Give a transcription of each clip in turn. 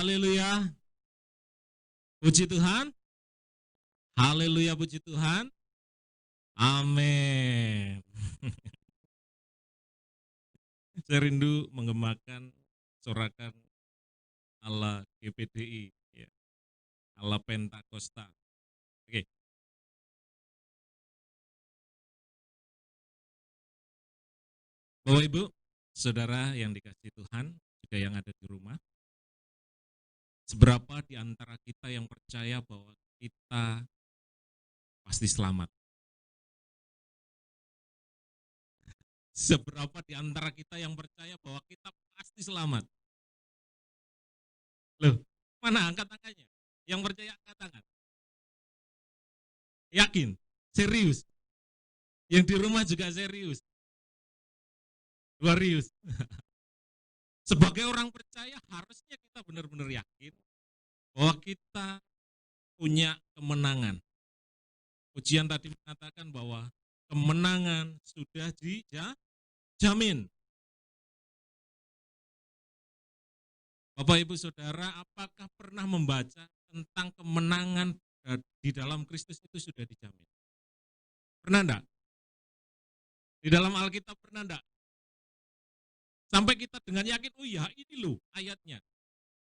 Haleluya. Puji Tuhan. Haleluya, puji Tuhan. Amin. Saya rindu menggemakan, sorakan ala GPDI, ya, ala Pentakosta. Oke. Bapak Ibu, saudara yang dikasihi Tuhan, juga yang ada di rumah, seberapa di antara kita yang percaya bahwa kita pasti selamat? Seberapa di antara kita yang percaya bahwa kita pasti selamat? Loh, mana angkat tangannya? Yang percaya angkat tangan. Yakin? Serius? Yang di rumah juga serius? Serius? Sebagai orang percaya harusnya kita benar-benar yakin bahwa kita punya kemenangan. Ujian tadi mengatakan bahwa kemenangan sudah dijamin. Bapak Ibu Saudara, apakah pernah membaca tentang kemenangan di dalam Kristus itu sudah dijamin? Pernah enggak? Di dalam Alkitab pernah enggak? Sampai kita dengan yakin, oh ya ini loh ayatnya.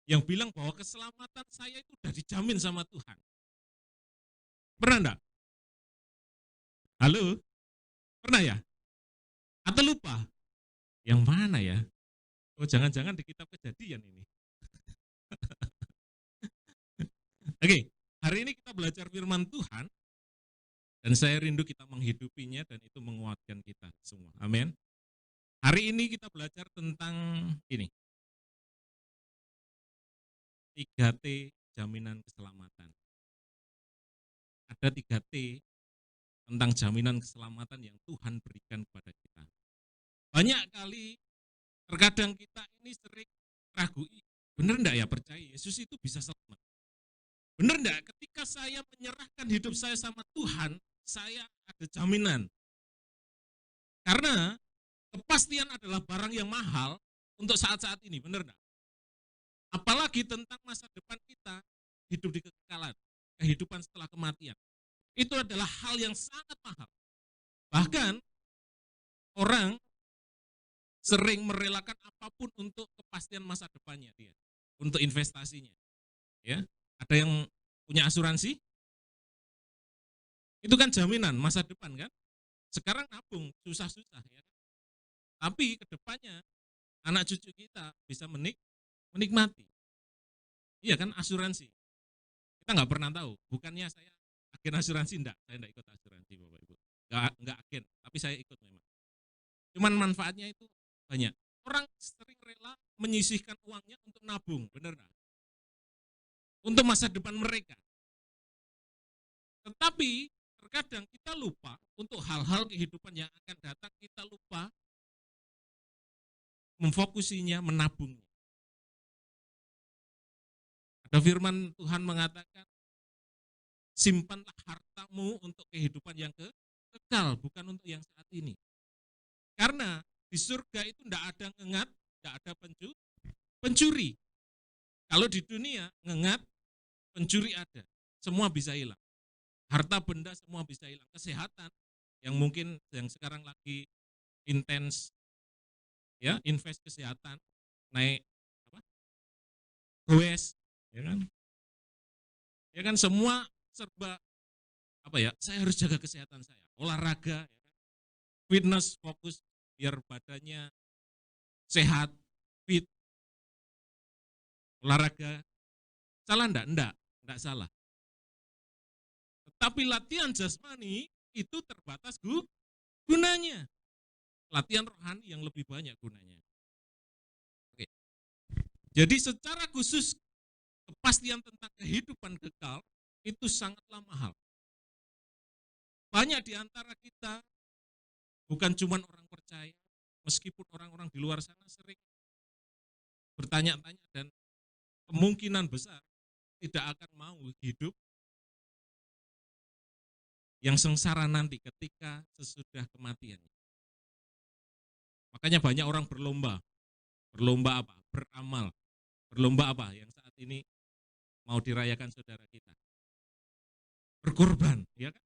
Yang bilang bahwa keselamatan saya itu sudah dijamin sama Tuhan. Pernah enggak? Halo? Pernah ya? Atau lupa? Yang mana ya? Oh jangan-jangan di kitab Kejadian ini. Oke, hari ini kita belajar firman Tuhan. Dan saya rindu kita menghidupinya dan itu menguatkan kita semua. Amin. Hari ini kita belajar tentang ini. 3T jaminan keselamatan. Ada 3T tentang jaminan keselamatan yang Tuhan berikan kepada kita. Banyak kali terkadang kita ini sering ragu, benar enggak ya percaya Yesus itu bisa selamat? Benar enggak ketika saya menyerahkan hidup saya sama Tuhan, saya ada jaminan. Karena kepastian adalah barang yang mahal untuk saat-saat ini, benar enggak? Apalagi tentang masa depan kita, hidup di kekekalan, kehidupan setelah kematian. Itu adalah hal yang sangat mahal. Bahkan orang sering merelakan apapun untuk kepastian masa depannya dia, untuk investasinya. Ya, ada yang punya asuransi? Itu kan jaminan masa depan kan? Sekarang nabung susah-susah ya. Tapi kedepannya anak cucu kita bisa menikmati. Iya kan asuransi. Kita nggak pernah tahu. Bukannya saya agen asuransi saya enggak ikut asuransi Bapak Ibu. Enggak agen, tapi saya ikut memang. Cuman manfaatnya itu banyak. Orang sering rela menyisihkan uangnya untuk nabung, benar enggak? Untuk masa depan mereka. Tetapi terkadang kita lupa untuk hal-hal kehidupan yang akan datang, kita lupa memfokusinya, menabungnya. Ada firman Tuhan mengatakan, simpanlah hartamu untuk kehidupan yang kekal, bukan untuk yang saat ini. Karena di surga itu tidak ada ngengat, tidak ada pencuri. Kalau di dunia ngengat, pencuri ada, semua bisa hilang. Harta benda semua bisa hilang. Kesehatan yang mungkin yang sekarang lagi intens, ya invest kesehatan, naik apa? Goes, ya kan? Ya kan semua serba apa ya? Saya harus jaga kesehatan saya, olahraga, ya kan? Fitness fokus biar badannya sehat, fit, olahraga. Salah enggak? Enggak salah. Tetapi latihan jasmani itu terbatas gunanya. Latihan rohani yang lebih banyak gunanya. Oke. Jadi secara khusus kepastian tentang kehidupan kekal itu sangatlah mahal. Banyak di antara kita bukan cuma orang percaya, meskipun orang-orang di luar sana sering bertanya-tanya dan kemungkinan besar tidak akan mau hidup yang sengsara nanti ketika sesudah kematian. Makanya banyak orang berlomba apa? Beramal. Berlomba apa? Yang saat ini mau dirayakan saudara kita. Berkorban, ya kan?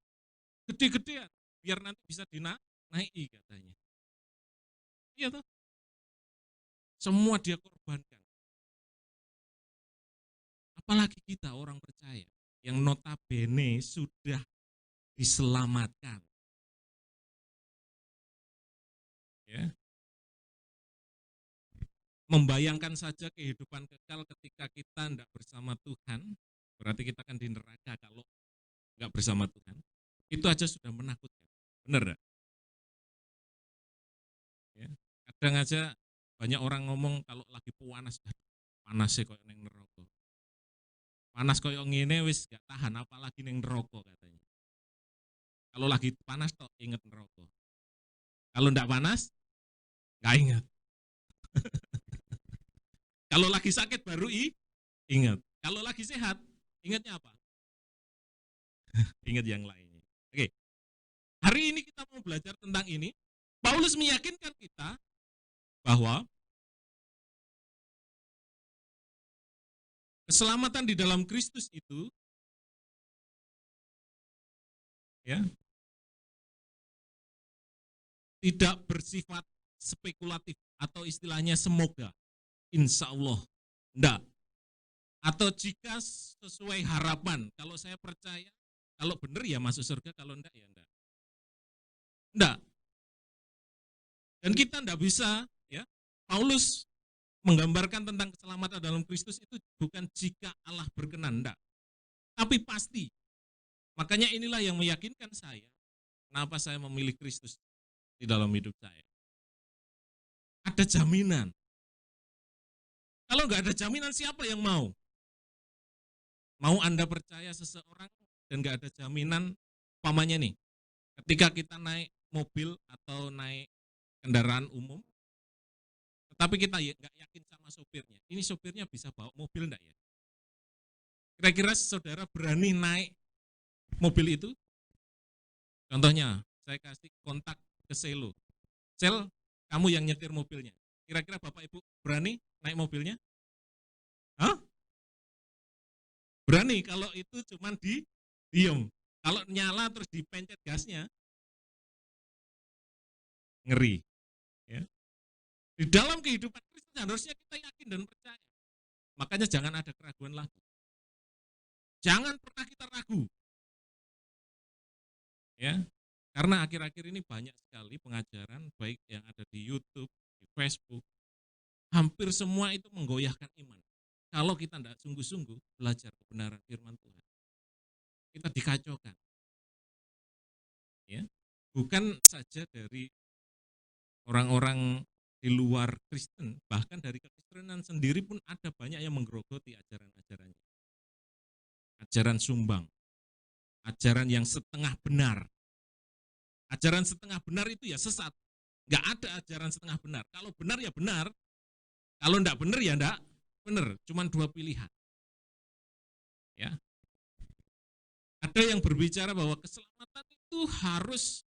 Gede-gedean, biar nanti bisa dinaiki katanya. Iya toh? Semua dia korbankan. Apalagi kita orang percaya yang notabene sudah diselamatkan. Ya. Membayangkan saja kehidupan kekal ketika kita tidak bersama Tuhan, berarti kita akan di neraka kalau nggak bersama Tuhan. Itu aja sudah menakutkan. Benar enggak? Ya. Kadang aja banyak orang ngomong kalau lagi panas, panasnya kok neng neraka. Panas koyo ngene wis gak tahan apalagi neng neraka katanya. Kalau lagi panas tok inget neraka. Kalau ndak panas nggak ingat. Kalau lagi sakit baru ingat. Kalau lagi sehat ingatnya apa? Ingat yang lainnya. Oke. Hari ini kita mau belajar tentang ini. Paulus meyakinkan kita bahwa keselamatan di dalam Kristus itu ya tidak bersifat spekulatif atau istilahnya semoga, insya Allah, enggak. Atau jika sesuai harapan, kalau saya percaya, kalau benar ya masuk surga, kalau enggak ya enggak. Enggak. Dan kita enggak bisa, ya, Paulus menggambarkan tentang keselamatan dalam Kristus itu bukan jika Allah berkenan, enggak. Tapi pasti. Makanya inilah yang meyakinkan saya, kenapa saya memilih Kristus di dalam hidup saya. Ada jaminan. Kalau enggak ada jaminan, siapa yang mau? Mau Anda percaya seseorang dan enggak ada jaminan, umpamanya nih, ketika kita naik mobil atau naik kendaraan umum, tetapi kita nggak yakin sama sopirnya. Ini sopirnya bisa bawa mobil enggak ya? Kira-kira saudara berani naik mobil itu? Contohnya, saya kasih kontak ke Selo. Sel, kamu yang nyetir mobilnya. Kira-kira Bapak Ibu berani naik mobilnya? Hah? Berani kalau itu cuma diem. Kalau nyala terus dipencet gasnya, ngeri. Ya. Di dalam kehidupan Kristen harusnya kita yakin dan percaya. Makanya jangan ada keraguan lagi. Jangan pernah kita ragu. Ya, karena akhir-akhir ini banyak sekali pengajaran baik yang ada di YouTube, di Facebook, hampir semua itu menggoyahkan iman. Kalau kita tidak sungguh-sungguh belajar kebenaran firman Tuhan, kita dikacaukan. Ya, bukan saja dari orang-orang di luar Kristen, bahkan dari kekristenan sendiri pun ada banyak yang menggerogoti ajaran-ajarannya. Ajaran sumbang, ajaran yang setengah benar. Ajaran setengah benar itu ya sesat. Nggak ada ajaran setengah benar. Kalau benar ya benar, kalau enggak benar ya enggak benar. Cuman dua pilihan. Ya. Ada yang berbicara bahwa keselamatan itu harus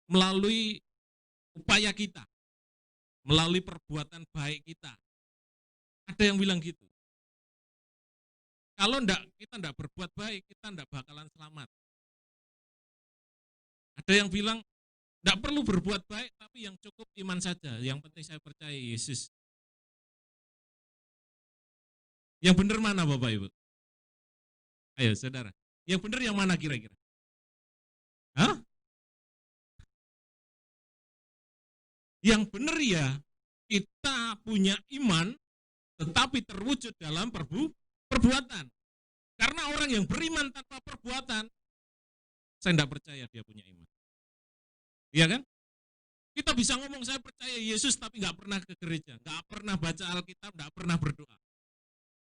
melalui upaya kita, melalui perbuatan baik kita. Ada yang bilang gitu. Kalau kita enggak berbuat baik, kita enggak bakalan selamat. Ada yang bilang enggak perlu berbuat baik, tapi yang cukup iman saja. Yang penting saya percaya Yesus. Yang benar mana Bapak Ibu? Ayo saudara, yang benar yang mana kira-kira? Hah? Yang benar ya, kita punya iman, tetapi terwujud dalam perbuatan. Karena orang yang beriman tanpa perbuatan, saya tidak percaya dia punya iman. Iya kan? Kita bisa ngomong saya percaya Yesus, tapi nggak pernah ke gereja, nggak pernah baca Alkitab, nggak pernah berdoa.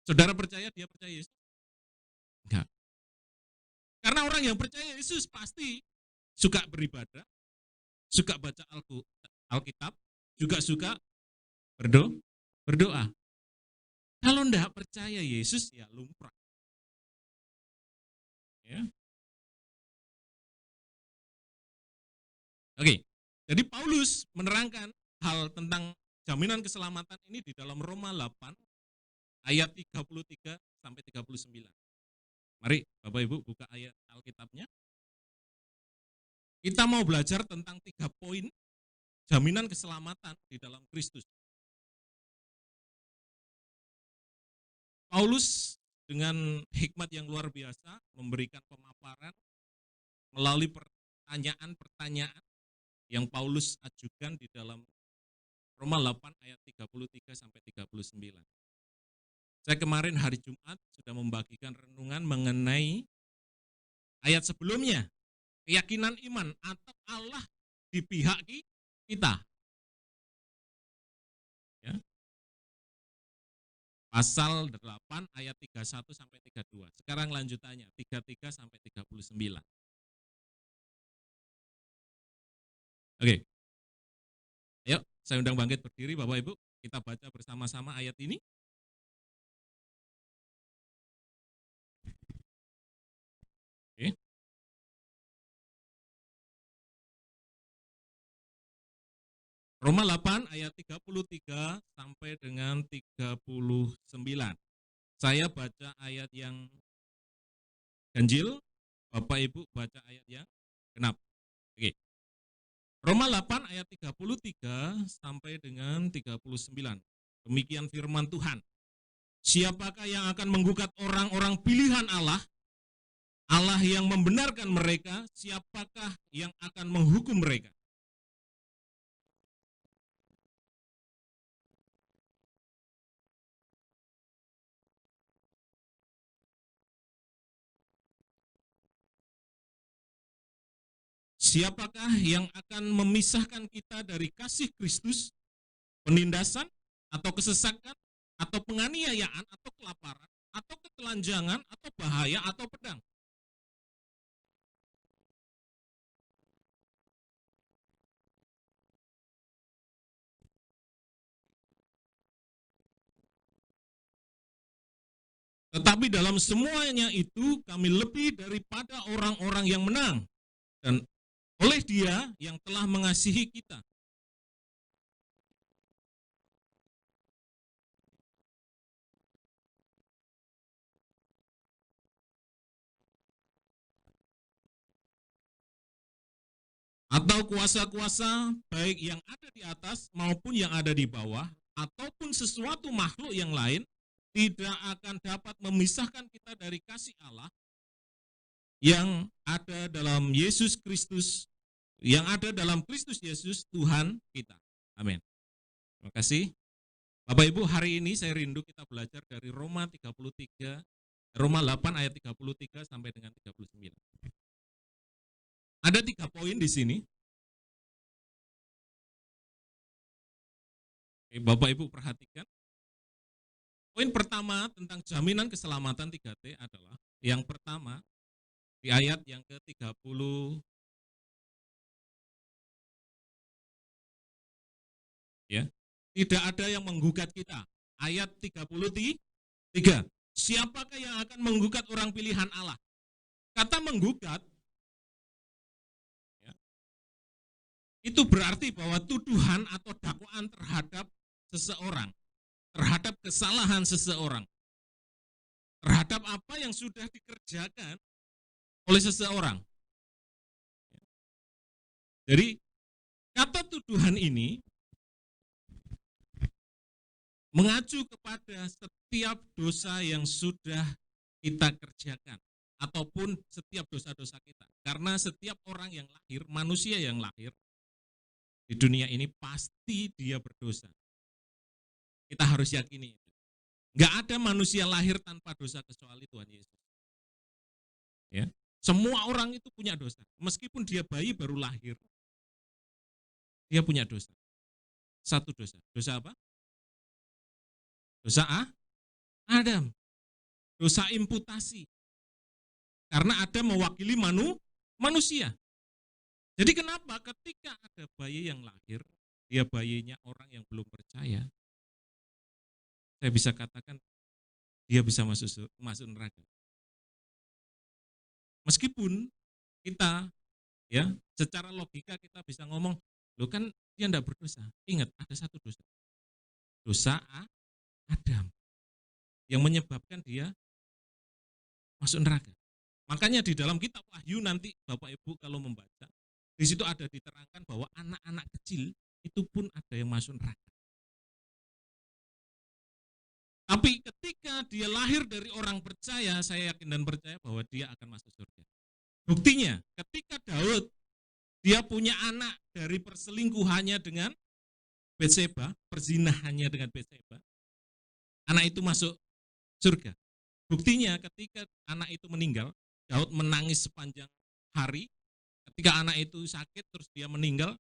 Saudara percaya dia percaya Yesus? Enggak. Karena orang yang percaya Yesus pasti suka beribadah, suka baca Alkitab, juga suka berdoa. Kalau enggak percaya Yesus ya lumrah. Ya. Oke. Jadi Paulus menerangkan hal tentang jaminan keselamatan ini di dalam Roma 8 ayat 33 sampai 39. Mari Bapak Ibu buka ayat Alkitabnya. Kita mau belajar tentang 3 poin jaminan keselamatan di dalam Kristus. Paulus dengan hikmat yang luar biasa memberikan pemaparan melalui pertanyaan-pertanyaan yang Paulus ajukan di dalam Roma 8 ayat 33 sampai 39. Saya kemarin hari Jumat sudah membagikan renungan mengenai ayat sebelumnya, keyakinan iman atau Allah di pihak kita. Ya. Pasal 8 ayat 31 sampai 32. Sekarang lanjutannya 33 sampai 39. Oke. Ayo, saya undang bangkit berdiri Bapak Ibu, kita baca bersama-sama ayat ini. Oke. Roma 8 ayat 33 sampai dengan 39. Saya baca ayat yang ganjil, Bapak Ibu baca ayat yang genap. Oke. Roma 8 ayat 33 sampai dengan 39. Demikian firman Tuhan. Siapakah yang akan menggugat orang-orang pilihan Allah? Allah yang membenarkan mereka, siapakah yang akan menghukum mereka? Siapakah yang akan memisahkan kita dari kasih Kristus? Penindasan atau kesesakan atau penganiayaan atau kelaparan atau ketelanjangan atau bahaya atau pedang? Tetapi dalam semuanya itu kami lebih daripada orang-orang yang menang, dan oleh Dia yang telah mengasihi kita. Atau kuasa-kuasa baik yang ada di atas maupun yang ada di bawah, ataupun sesuatu makhluk yang lain, tidak akan dapat memisahkan kita dari kasih Allah yang ada dalam Yesus Kristus, yang ada dalam Kristus Yesus Tuhan kita. Amin. Terima kasih. Bapak Ibu, hari ini saya rindu kita belajar dari Roma 33, Roma 8 ayat 33 sampai dengan 39. Ada 3 poin di sini. Bapak Ibu perhatikan. Poin pertama tentang jaminan keselamatan 3T adalah yang pertama di ayat yang ke-30, ya. Tidak ada yang menggugat kita. Ayat 33. Siapakah yang akan menggugat orang pilihan Allah? Kata menggugat, ya, itu berarti bahwa tuduhan atau dakwaan terhadap seseorang, terhadap kesalahan seseorang, terhadap apa yang sudah dikerjakan oleh seseorang. Jadi kata tuduhan ini mengacu kepada setiap dosa yang sudah kita kerjakan ataupun setiap dosa-dosa kita. Karena setiap orang yang lahir, manusia yang lahir di dunia ini pasti dia berdosa. Kita harus yakini itu. Nggak ada manusia lahir tanpa dosa kecuali Tuhan Yesus. Ya. Semua orang itu punya dosa. Meskipun dia bayi baru lahir, dia punya dosa. Satu dosa. Dosa apa? Dosa Adam. Dosa imputasi. Karena Adam mewakili manusia. Jadi kenapa ketika ada bayi yang lahir, dia bayinya orang yang belum percaya, saya bisa katakan dia bisa masuk neraka. Meskipun kita, ya, secara logika kita bisa ngomong, lo kan dia tidak berdosa. Ingat, ada satu dosa. Dosa Adam. yang menyebabkan dia masuk neraka. Makanya di dalam kitab Wahyu nanti Bapak Ibu kalau membaca, di situ ada diterangkan bahwa anak-anak kecil itu pun ada yang masuk neraka. Tapi ketika dia lahir dari orang percaya, saya yakin dan percaya bahwa dia akan masuk surga. Buktinya, ketika Daud, dia punya anak dari perselingkuhannya dengan Betseba, perzinahannya dengan Betseba, anak itu masuk surga. Buktinya ketika anak itu meninggal, Daud menangis sepanjang hari. Ketika anak itu sakit, terus dia meninggal,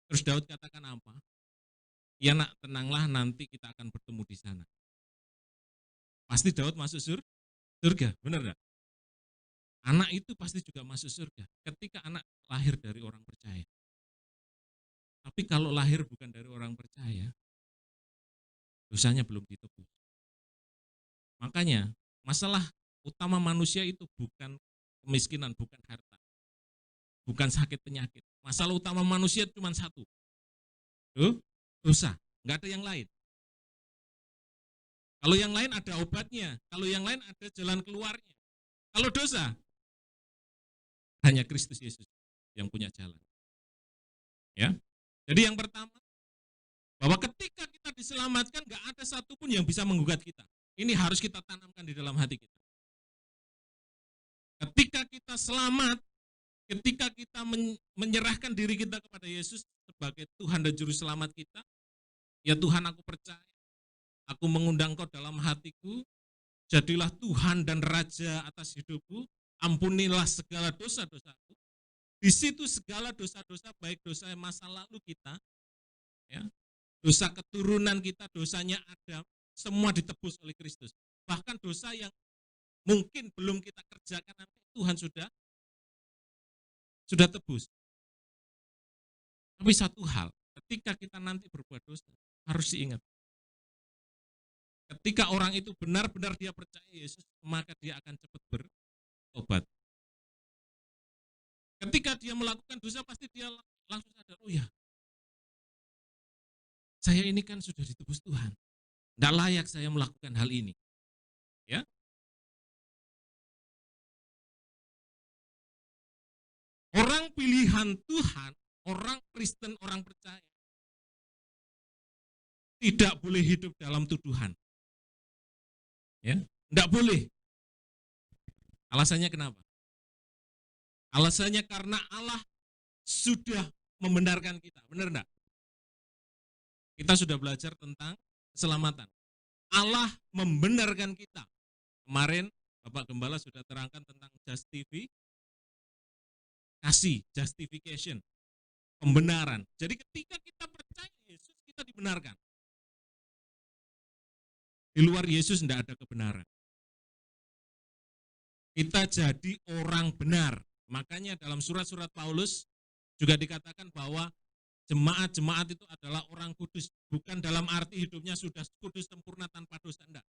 terus Daud katakan apa? Ya nak, tenanglah, nanti kita akan bertemu di sana. Pasti Daud masuk surga, benar enggak? Anak itu pasti juga masuk surga ketika anak lahir dari orang percaya. Tapi kalau lahir bukan dari orang percaya, dosanya belum ditebus. Makanya masalah utama manusia itu bukan kemiskinan, bukan harta, bukan sakit penyakit. Masalah utama manusia cuma satu, dosa, nggak ada yang lain. Kalau yang lain ada obatnya, kalau yang lain ada jalan keluarnya. Kalau dosa, hanya Kristus Yesus yang punya jalan. Ya, jadi yang pertama, bahwa ketika kita diselamatkan, nggak ada satupun yang bisa menggugat kita. Ini harus kita tanamkan di dalam hati kita. Ketika kita selamat, ketika kita menyerahkan diri kita kepada Yesus sebagai Tuhan dan Juru Selamat kita, ya Tuhan, aku percaya, aku mengundang Kau dalam hatiku, jadilah Tuhan dan Raja atas hidupku, ampunilah segala dosa-dosaku. Di situ segala dosa-dosa, baik dosa masa lalu kita, ya, dosa keturunan kita, dosanya Adam, semua ditebus oleh Kristus. Bahkan dosa yang mungkin belum kita kerjakan, nanti Tuhan sudah tebus. Tapi satu hal, ketika kita nanti berbuat dosa, harus diingat. Ketika orang itu benar-benar dia percaya Yesus, maka dia akan cepat bertobat. Ketika dia melakukan dosa, pasti dia langsung sadar, oh ya, saya ini kan sudah ditebus Tuhan. Tidak layak saya melakukan hal ini. Ya. Orang pilihan Tuhan, orang Kristen, orang percaya, tidak boleh hidup dalam tuduhan. Ya, tidak boleh. Alasannya kenapa? Alasannya karena Allah sudah membenarkan kita, benar enggak? Kita sudah belajar tentang keselamatan. Allah membenarkan kita. Kemarin Bapak Gembala sudah terangkan tentang justification, pembenaran. Jadi ketika kita percaya Yesus, kita dibenarkan. Di luar Yesus tidak ada kebenaran. Kita jadi orang benar. Makanya dalam surat-surat Paulus juga dikatakan bahwa jemaat-jemaat itu adalah orang kudus. Bukan dalam arti hidupnya sudah kudus sempurna tanpa dosa, enggak.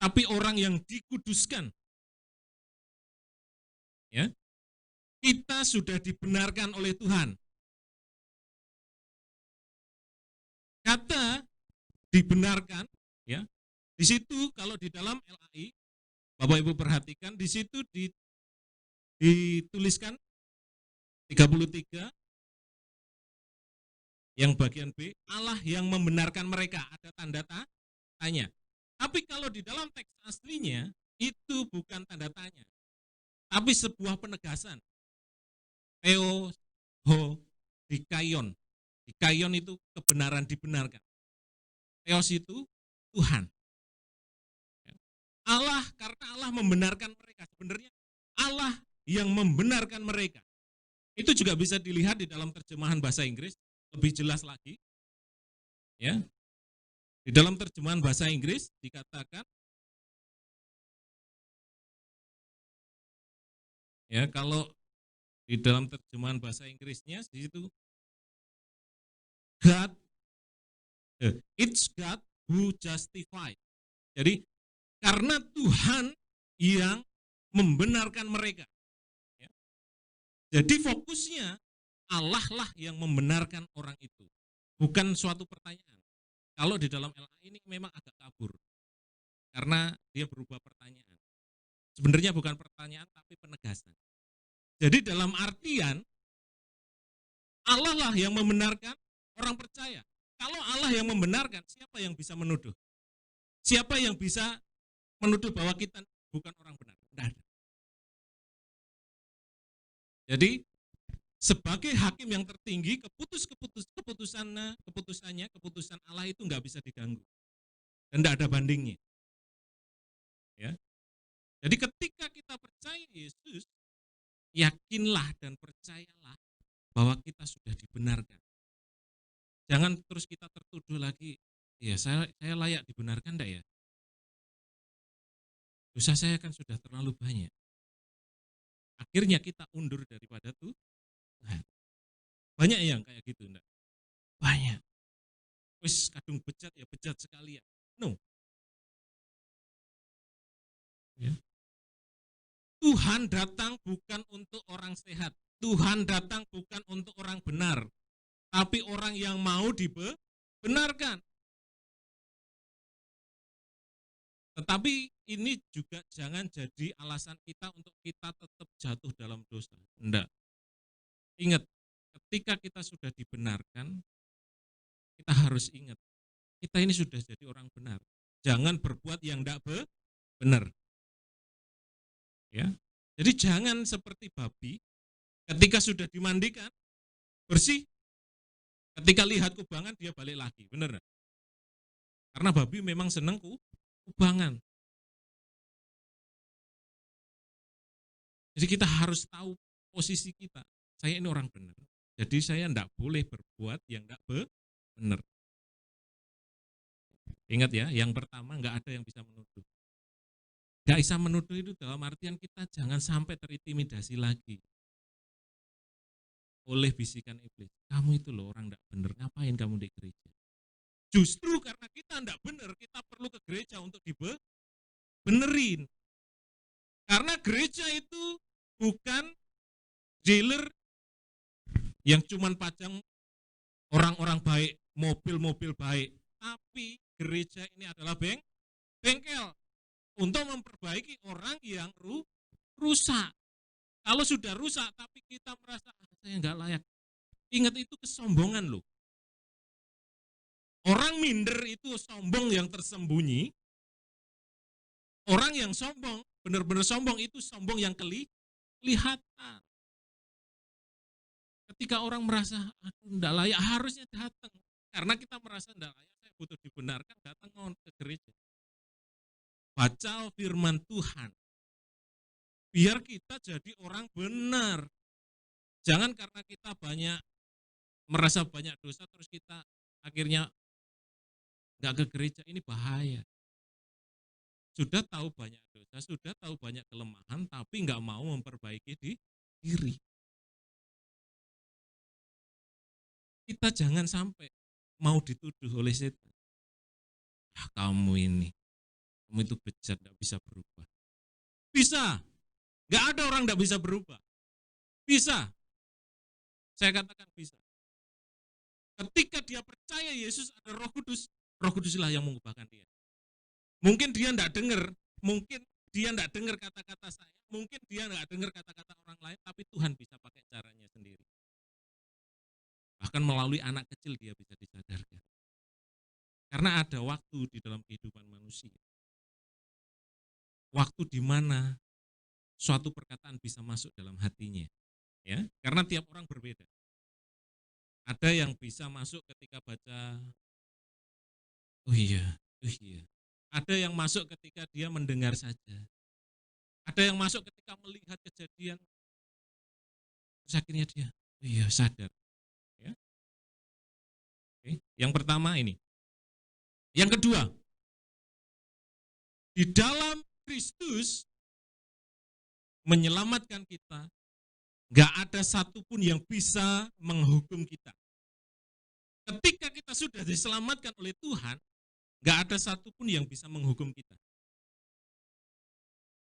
Tapi orang yang dikuduskan. Ya. Kita sudah dibenarkan oleh Tuhan. Kata dibenarkan, ya. Di situ kalau di dalam LAI, Bapak Ibu perhatikan, di situ dituliskan 33 yang bagian B, Allah yang membenarkan mereka, ada tanda tanya. Tapi kalau di dalam teks aslinya itu bukan tanda tanya, tapi sebuah penegasan. Theo ho dikaion. Dikaion itu kebenaran, dibenarkan. Theos itu Tuhan. Allah, karena Allah membenarkan mereka. Sebenarnya Allah yang membenarkan mereka. Itu juga bisa dilihat di dalam terjemahan bahasa Inggris, lebih jelas lagi. Ya. Di dalam terjemahan bahasa Inggris dikatakan, ya, kalau di dalam terjemahan bahasa Inggrisnya di situ it's God who justified. Jadi karena Tuhan yang membenarkan mereka. Ya. Jadi fokusnya Allah lah yang membenarkan orang itu. Bukan suatu pertanyaan. Kalau di dalam LA ini memang agak kabur. karena dia berubah pertanyaan. Sebenarnya bukan pertanyaan tapi penegasan. Jadi dalam artian Allah lah yang membenarkan, orang percaya. Kalau Allah yang membenarkan, siapa yang bisa menuduh? Siapa yang bisa menuduh bahwa kita bukan orang benar? Tidak ada. Jadi sebagai hakim yang tertinggi, keputusan Allah itu nggak bisa diganggu dan tidak ada bandingnya. Ya. Jadi ketika kita percaya Yesus, yakinlah dan percayalah bahwa kita sudah dibenarkan. Jangan terus kita tertuduh lagi, ya saya layak dibenarkan enggak ya? Dosa saya kan sudah terlalu banyak. Akhirnya kita undur daripada Tuhan. Banyak yang kayak gitu enggak? Banyak. Wis kadung bejat ya bejat sekalian. No. Ya. Tuhan datang bukan untuk orang sehat. Tuhan datang bukan untuk orang benar. Tapi orang yang mau dibenarkan. Tetapi ini juga jangan jadi alasan kita untuk kita tetap jatuh dalam dosa. Enggak. Ingat, ketika kita sudah dibenarkan, kita harus ingat, kita ini sudah jadi orang benar. Jangan berbuat yang enggak benar. Ya. Jadi jangan seperti babi, ketika sudah dimandikan, bersih, ketika lihat kubangan dia balik lagi, benar enggak? Karena babi memang senang kubangan. Jadi kita harus tahu posisi kita. Saya ini orang benar. Jadi saya enggak boleh berbuat yang enggak benar. Ingat ya, yang pertama enggak ada yang bisa menuduh. Enggak bisa menuduh itu dalam artian kita jangan sampai terintimidasi lagi oleh bisikan iblis. Kamu itu loh orang enggak benar, ngapain kamu di gereja? Justru karena kita enggak benar, kita perlu ke gereja untuk dibenerin. Karena gereja itu bukan dealer yang cuman pajang orang-orang baik, mobil-mobil baik. Tapi gereja ini adalah bengkel untuk memperbaiki orang yang rusak. Kalau sudah rusak tapi kita merasa saya nggak layak. Ingat itu kesombongan loh. Orang minder itu sombong yang tersembunyi. Orang yang sombong, benar-benar sombong itu sombong yang kelihatan. Ketika orang merasa aku enggak layak, harusnya datang. Karena kita merasa enggak layak, saya butuh dibenarkan, datang ke gereja. Baca firman Tuhan. Biar kita jadi orang benar. Jangan karena kita merasa banyak dosa, terus kita akhirnya enggak ke gereja, ini bahaya. Sudah tahu banyak dosa, sudah tahu banyak kelemahan, tapi enggak mau memperbaiki diri. Kita jangan sampai mau dituduh oleh setan. Kamu itu bejat, enggak bisa berubah. Bisa, enggak ada orang enggak bisa berubah. Bisa, saya katakan bisa. Ketika dia percaya Yesus ada Roh Kuduslah yang mengubahkan dia. Mungkin dia enggak dengar kata-kata saya, mungkin dia enggak dengar kata-kata orang lain, tapi Tuhan bisa pakai caranya sendiri. Bahkan melalui anak kecil dia bisa disadarkan. Karena ada waktu di dalam kehidupan manusia. Waktu di mana suatu perkataan bisa masuk dalam hatinya. Ya, karena tiap orang berbeda. Ada yang bisa masuk ketika baca, oh iya. Ada yang masuk ketika dia mendengar saja. Ada yang masuk ketika melihat kejadian. Terus akhirnya dia, oh iya, sadar. Ya. Oke. Yang pertama ini. Yang kedua, di dalam Kristus menyelamatkan kita, gak ada satupun yang bisa menghukum kita. Ketika kita sudah diselamatkan oleh Tuhan, gak ada satupun yang bisa menghukum kita.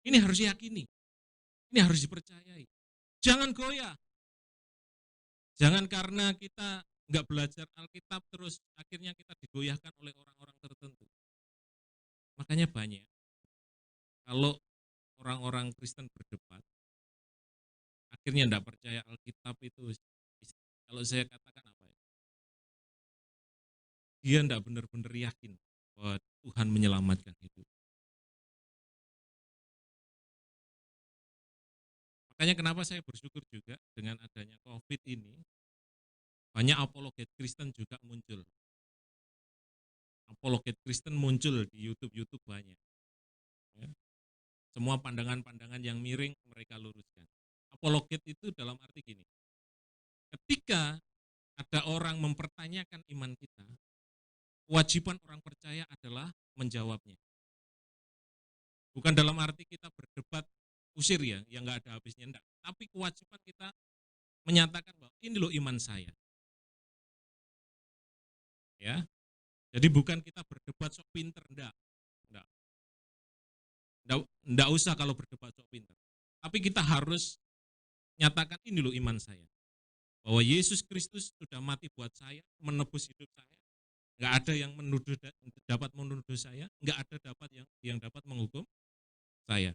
Ini harus diyakini, ini harus dipercayai. Jangan goyah. Jangan karena kita gak belajar Alkitab terus akhirnya kita digoyahkan oleh orang-orang tertentu. Makanya banyak kalau orang-orang Kristen berdebat, akhirnya enggak percaya Alkitab itu, kalau saya katakan apa ya, dia enggak benar-benar yakin bahwa Tuhan menyelamatkan hidup. Makanya kenapa saya bersyukur juga dengan adanya COVID ini, banyak apologet Kristen juga muncul. Apologet Kristen muncul di YouTube banyak. Ya. Semua pandangan-pandangan yang miring mereka luruskan. Apologet itu dalam arti gini, ketika ada orang mempertanyakan iman kita, kewajiban orang percaya adalah menjawabnya. Bukan dalam arti kita berdebat usir ya, yang nggak ada habisnya, enggak. Tapi kewajiban kita menyatakan bahwa ini loh iman saya. Ya. Jadi bukan kita berdebat sok pinter, enggak. Enggak usah kalau berdebat sok pinter. Tapi kita harus nyatakan ini loh iman saya. Bahwa Yesus Kristus sudah mati buat saya, menebus hidup saya. Enggak ada yang dapat menuduh saya, enggak ada yang dapat menghukum saya.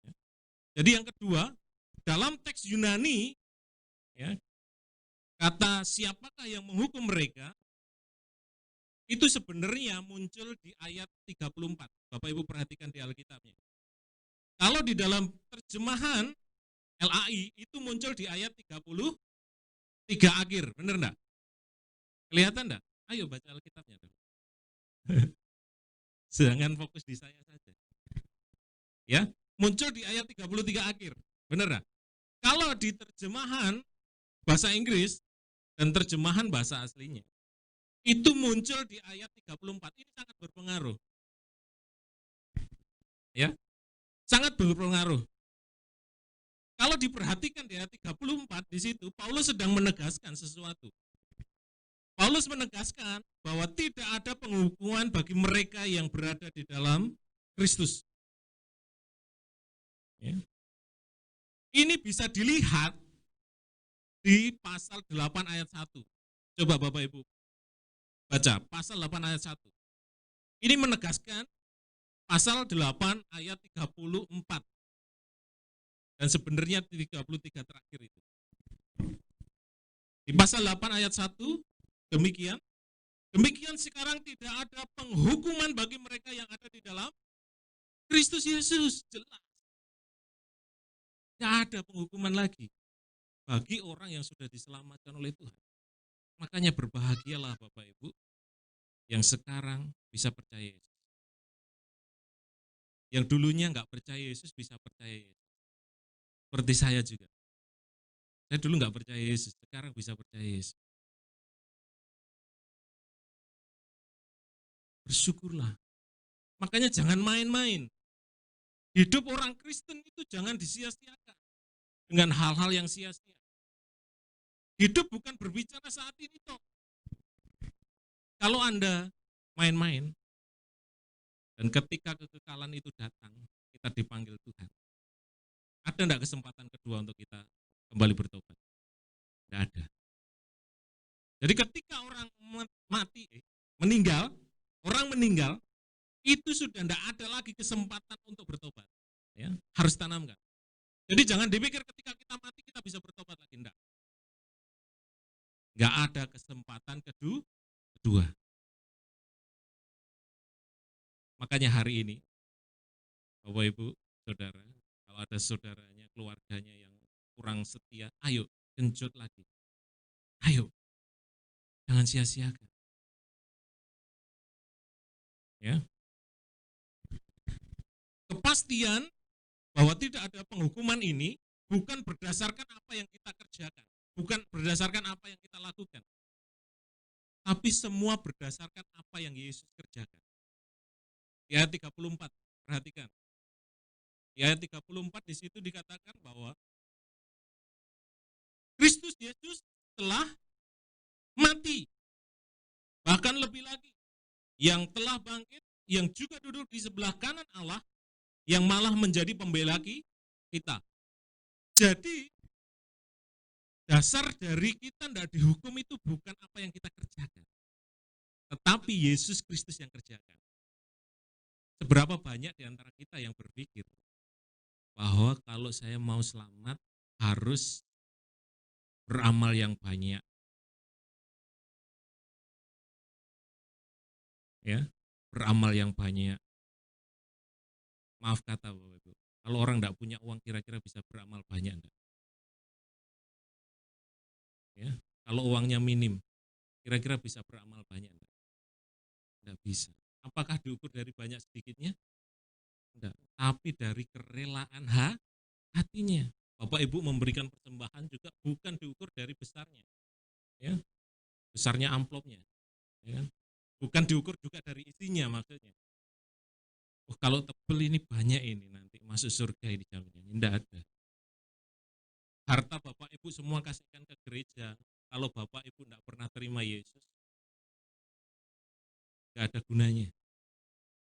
Ya. Jadi yang kedua, dalam teks Yunani, ya, kata siapakah yang menghukum mereka, itu sebenarnya muncul di ayat 34. Bapak Ibu perhatikan di Alkitabnya. Kalau di dalam terjemahan LAI itu muncul di ayat 33 akhir, benar enggak? Kelihatan enggak? Ayo baca Alkitabnya. Jangan fokus di saya saja. Ya, muncul di ayat 33 akhir, benar enggak? Kalau di terjemahan bahasa Inggris dan terjemahan bahasa aslinya, itu muncul di ayat 34. Ini sangat berpengaruh. Ya, sangat berpengaruh. Kalau diperhatikan di ayat 34 di situ, Paulus sedang menegaskan sesuatu. Paulus menegaskan bahwa tidak ada penghukuman bagi mereka yang berada di dalam Kristus. Ya. Ini bisa dilihat di pasal 8 ayat 1. Coba Bapak Ibu baca pasal 8 ayat 1. Ini menegaskan pasal 8 ayat 34. Dan sebenarnya 33 terakhir itu. Di pasal 8 ayat 1, demikian sekarang tidak ada penghukuman bagi mereka yang ada di dalam Kristus Yesus. Jelas. Tidak ada penghukuman lagi bagi orang yang sudah diselamatkan oleh Tuhan. Makanya berbahagialah Bapak Ibu yang sekarang bisa percaya Yesus. Yang dulunya enggak percaya Yesus bisa percaya Yesus. Seperti saya juga. Saya dulu enggak percaya Yesus, sekarang bisa percaya Yesus. Bersyukurlah. Makanya jangan main-main. Hidup orang Kristen itu jangan disia-siakan dengan hal-hal yang sia-sia. Hidup bukan berbicara saat ini toh. Kalau Anda main-main, dan ketika kekekalan itu datang, kita dipanggil Tuhan. Ada enggak kesempatan kedua untuk kita kembali bertobat? Tidak ada. Jadi ketika orang meninggal, itu sudah tidak ada lagi kesempatan untuk bertobat. Ya, harus tanamkan. Jadi jangan dipikir ketika kita mati kita bisa bertobat lagi, enggak. Enggak ada kesempatan kedua. Makanya hari ini, Bapak Ibu, Saudara, kalau ada saudaranya, keluarganya yang kurang setia, ayo genjot lagi. Ayo, jangan sia-siakan. Ya. Kepastian bahwa tidak ada penghukuman ini bukan berdasarkan apa yang kita kerjakan, bukan berdasarkan apa yang kita lakukan, tapi semua berdasarkan apa yang Yesus kerjakan. Di ayat 34, perhatikan. Di ayat 34 di situ dikatakan bahwa Kristus Yesus telah mati. Bahkan lebih lagi, yang telah bangkit, yang juga duduk di sebelah kanan Allah, yang malah menjadi pembela kita. Jadi, dasar dari kita tidak dihukum itu bukan apa yang kita kerjakan, tetapi Yesus Kristus yang kerjakan. Seberapa banyak di antara kita yang berpikir bahwa kalau saya mau selamat harus beramal yang banyak, ya, beramal yang banyak. Maaf kata Bapak Ibu, kalau orang tidak punya uang kira-kira bisa beramal banyak enggak? Ya, kalau uangnya minim, kira-kira bisa beramal banyak enggak? Enggak bisa. Apakah diukur dari banyak sedikitnya? Enggak. Tapi dari kerelaan hatinya. Bapak Ibu memberikan persembahan juga bukan diukur dari besarnya, ya, besarnya amplopnya, ya kan? Bukan diukur juga dari isinya maksudnya. Oh, kalau tebel ini banyak ini nanti masuk surga ini jaminnya. Tidak ada. Harta Bapak Ibu semua kasihkan ke gereja. Kalau Bapak Ibu tidak pernah terima Yesus, nggak ada gunanya.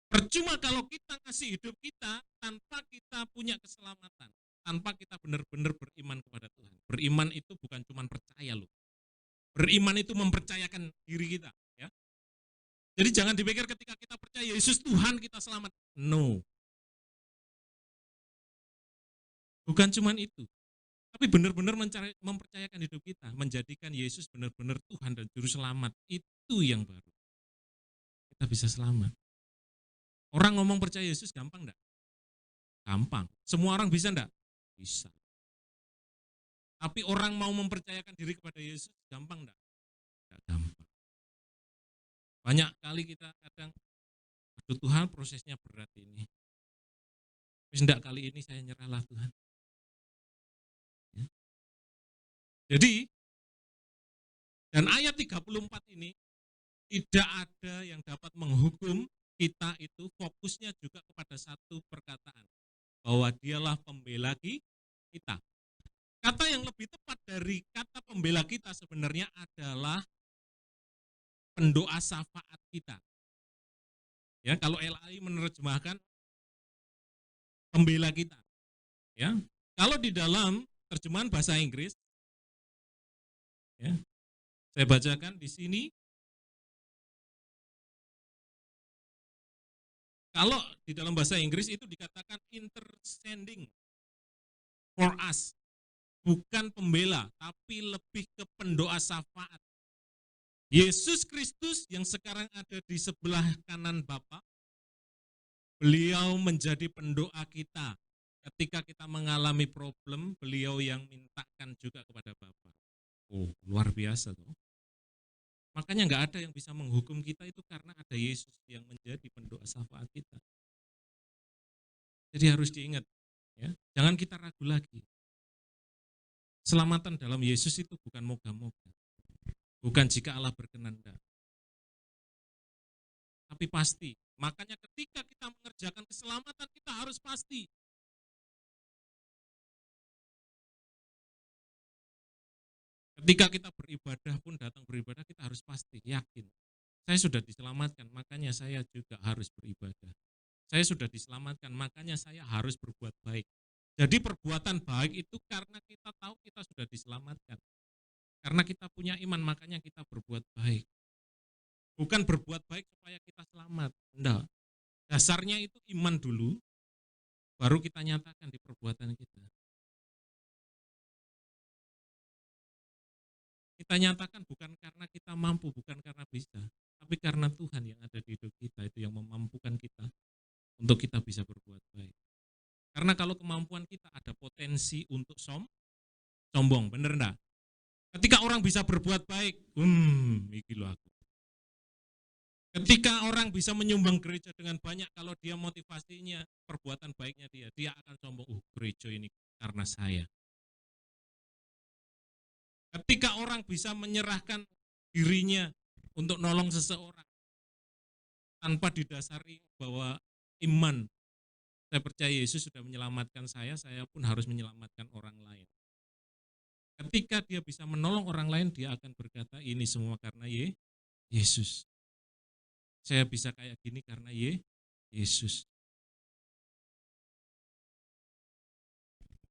Percuma kalau kita kasih hidup kita tanpa kita punya keselamatan, tanpa kita benar-benar beriman kepada Tuhan. Beriman itu bukan cuma percaya loh. Beriman itu mempercayakan diri kita, ya. Jadi jangan dipikir ketika kita percaya Yesus Tuhan kita selamat. No, bukan cuma itu. Tapi benar-benar mempercayakan hidup kita, menjadikan Yesus benar-benar Tuhan dan Juru Selamat. Itu yang baru. Kita bisa selamat. Orang ngomong percaya Yesus gampang enggak? Gampang. Semua orang bisa enggak? Bisa. Tapi orang mau mempercayakan diri kepada Yesus gampang enggak? Enggak gampang. Banyak kali kita kadang, aduh Tuhan prosesnya berat ini. Terus enggak kali ini saya nyerahlah Tuhan. Ya. Jadi, dan ayat 34 ini tidak ada yang dapat menghukum kita itu fokusnya juga kepada satu perkataan. Bahwa dialah pembela kita. Kata yang lebih tepat dari kata pembela kita sebenarnya adalah pendoa syafaat kita. Ya, kalau LAI menerjemahkan pembela kita, ya. Kalau di dalam terjemahan bahasa Inggris, ya, saya bacakan di sini. Kalau di dalam bahasa Inggris itu dikatakan interceding for us, bukan pembela, tapi lebih ke pendoa syafaat. Yesus Kristus yang sekarang ada di sebelah kanan Bapa, beliau menjadi pendoa kita. Ketika kita mengalami problem, beliau yang mintakan juga kepada Bapa. Oh, luar biasa tuh. Makanya nggak ada yang bisa menghukum kita itu karena ada Yesus yang menjadi pendoa syafaat kita. Jadi harus diingat, ya, jangan kita ragu lagi. Selamatan dalam Yesus itu bukan moga-moga, bukan jika Allah berkenan, tapi pasti. Makanya ketika kita mengerjakan keselamatan kita harus pasti. Ketika kita beribadah pun datang beribadah kita harus pasti, yakin. Saya sudah diselamatkan, makanya saya juga harus beribadah. Saya sudah diselamatkan, makanya saya harus berbuat baik. Jadi perbuatan baik itu karena kita tahu kita sudah diselamatkan. Karena kita punya iman, makanya kita berbuat baik. Bukan berbuat baik supaya kita selamat. Enggak. Dasarnya itu iman dulu, baru kita nyatakan di perbuatan kita. Kita nyatakan bukan karena kita mampu, bukan karena bisa, tapi karena Tuhan yang ada di hidup kita itu yang memampukan kita untuk kita bisa berbuat baik. Karena kalau kemampuan kita ada potensi untuk sombong, bener enggak? Ketika orang bisa berbuat baik, iki lho aku. Ketika orang bisa menyumbang gereja dengan banyak, kalau dia motivasinya perbuatan baiknya dia akan sombong, gereja ini karena saya. Ketika orang bisa menyerahkan dirinya untuk nolong seseorang tanpa didasari bahwa iman, saya percaya Yesus sudah menyelamatkan saya pun harus menyelamatkan orang lain. Ketika dia bisa menolong orang lain, dia akan berkata, ini semua karena Yesus. Saya bisa kayak gini karena Yesus.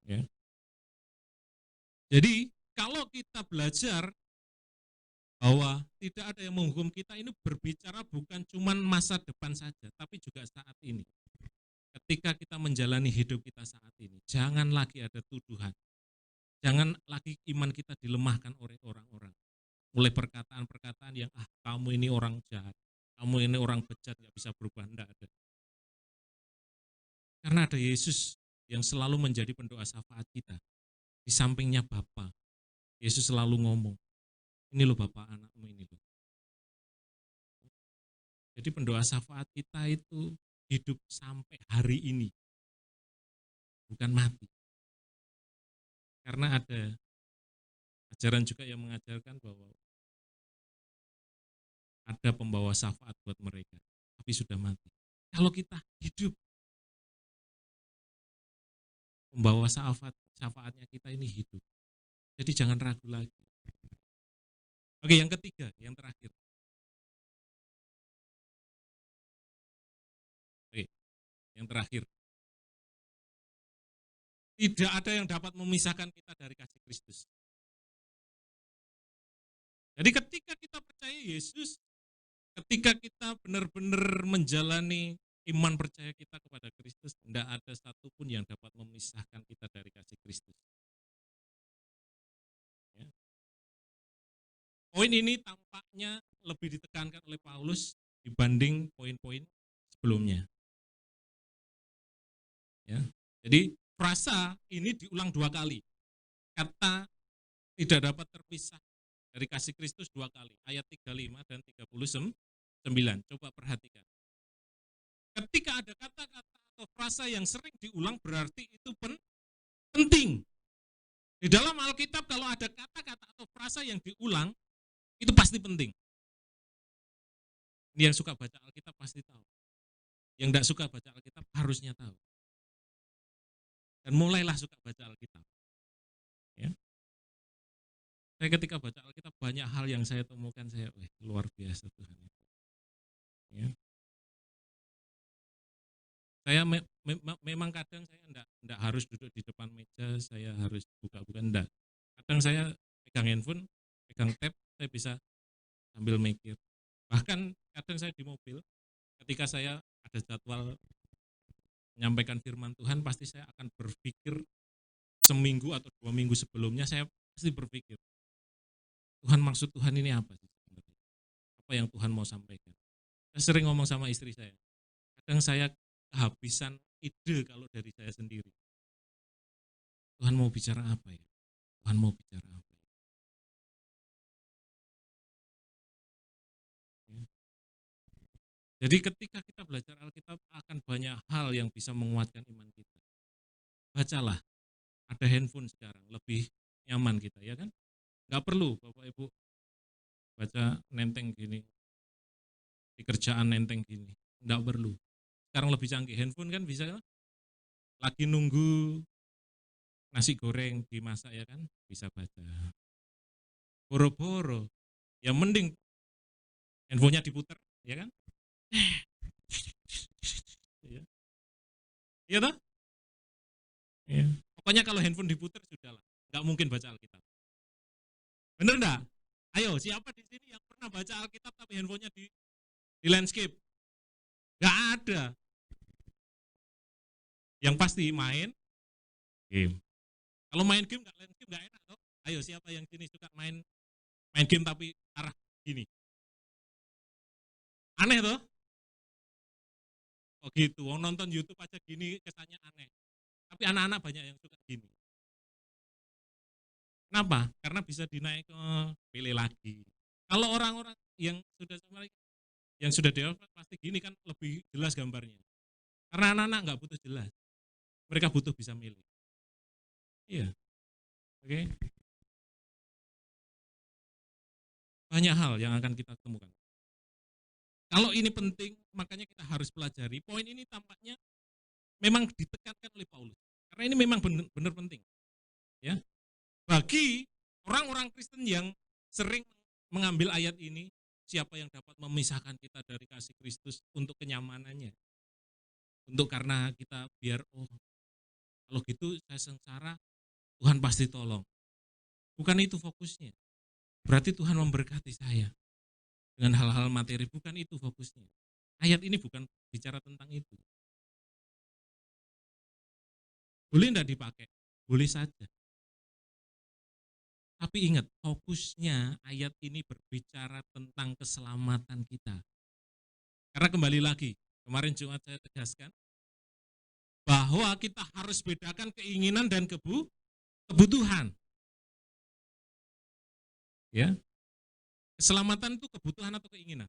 Ya. Jadi kalau kita belajar bahwa tidak ada yang menghukum kita ini berbicara bukan cuma masa depan saja, tapi juga saat ini. Ketika kita menjalani hidup kita saat ini, jangan lagi ada tuduhan, jangan lagi iman kita dilemahkan oleh orang-orang. Mulai perkataan-perkataan yang kamu ini orang jahat, kamu ini orang bejat, nggak bisa berubah, enggak ada. Karena ada Yesus yang selalu menjadi pendoa syafaat kita. Di sampingnya Bapa, Yesus selalu ngomong, ini loh Bapak anakmu ini loh. Jadi pendoa syafaat kita itu hidup sampai hari ini, bukan mati. Karena ada ajaran juga yang mengajarkan bahwa ada pembawa syafaat buat mereka, tapi sudah mati. Kalau kita hidup, pembawa syafaatnya kita ini hidup. Jadi jangan ragu lagi. Oke, yang ketiga, yang terakhir. Oke, yang terakhir. Tidak ada yang dapat memisahkan kita dari kasih Kristus. Jadi ketika kita percaya Yesus, ketika kita benar-benar menjalani iman percaya kita kepada Kristus, tidak ada satupun yang dapat memisahkan kita dari kasih Kristus. Ya. Poin ini tampaknya lebih ditekankan oleh Paulus dibanding poin-poin sebelumnya. Ya. Jadi frasa ini diulang 2 kali. Kata tidak dapat terpisah dari kasih Kristus 2 kali. Ayat 35 dan 39. Coba perhatikan. Ketika ada kata-kata atau frasa yang sering diulang berarti itu penting. Di dalam Alkitab kalau ada kata-kata atau frasa yang diulang, itu pasti penting. Ini yang suka baca Alkitab pasti tahu. Yang tidak suka baca Alkitab harusnya tahu. Dan mulailah suka baca Alkitab. Ya. Saya ketika baca Alkitab banyak hal yang saya temukan, saya luar biasa Tuhan. Ya. Saya memang kadang saya enggak harus duduk di depan meja, saya harus buka-buka, enggak. Kadang saya pegang handphone, pegang tab, saya bisa sambil mikir. Bahkan kadang saya di mobil, ketika saya ada jadwal menyampaikan firman Tuhan, pasti saya akan berpikir seminggu atau 2 minggu sebelumnya, saya pasti berpikir, Tuhan maksud Tuhan ini apa sih sebenarnya? Apa yang Tuhan mau sampaikan? Saya sering ngomong sama istri saya, kadang saya kehabisan ide kalau dari saya sendiri. Tuhan mau bicara apa ya? Tuhan mau bicara apa ya? Ya. Jadi ketika kita belajar Alkitab akan banyak hal yang bisa menguatkan iman kita. Bacalah, ada handphone sekarang, lebih nyaman kita ya kan? Nggak perlu Bapak Ibu baca nenteng gini, di kerjaan nenteng gini, nggak perlu. Sekarang lebih canggih, handphone kan bisa lagi nunggu nasi goreng dimasak ya kan, bisa baca. Boro-boro, ya mending handphonenya diputer, ya kan? Iya, iya toh? Iya. Pokoknya kalau handphone diputer sudahlah, nggak mungkin baca Alkitab. Bener nggak? Ayo, siapa di sini yang pernah baca Alkitab tapi handphonenya di landscape? Nggak ada. Yang pasti main game. Kalau main game nggak landscape nggak enak toh? Ayo, siapa yang sini suka main game tapi arah gini? Aneh toh? Oh gitu, wong nonton YouTube aja gini kesannya aneh. Tapi anak-anak banyak yang suka gini. Kenapa? Karena bisa dinaik ke pilih lagi. Kalau orang-orang yang sudah sama yang sudah dewasa pasti gini kan lebih jelas gambarnya. Karena anak-anak nggak butuh jelas, mereka butuh bisa milih. Iya, oke. Banyak hal yang akan kita temukan. Kalau ini penting, makanya kita harus pelajari. Poin ini tampaknya memang ditekankan oleh Paulus. Karena ini memang benar penting. Ya, bagi orang-orang Kristen yang sering mengambil ayat ini, siapa yang dapat memisahkan kita dari kasih Kristus untuk kenyamanannya. Untuk karena kita biar, kalau gitu saya sengsara, Tuhan pasti tolong. Bukan itu fokusnya. Berarti Tuhan memberkati saya dengan hal-hal materi, bukan itu fokusnya. Ayat ini bukan bicara tentang itu. Boleh enggak dipakai? Boleh saja. Tapi ingat, fokusnya ayat ini berbicara tentang keselamatan kita. Karena kembali lagi, kemarin Jumat saya tegaskan, bahwa kita harus bedakan keinginan dan kebutuhan. Ya, keselamatan itu kebutuhan atau keinginan?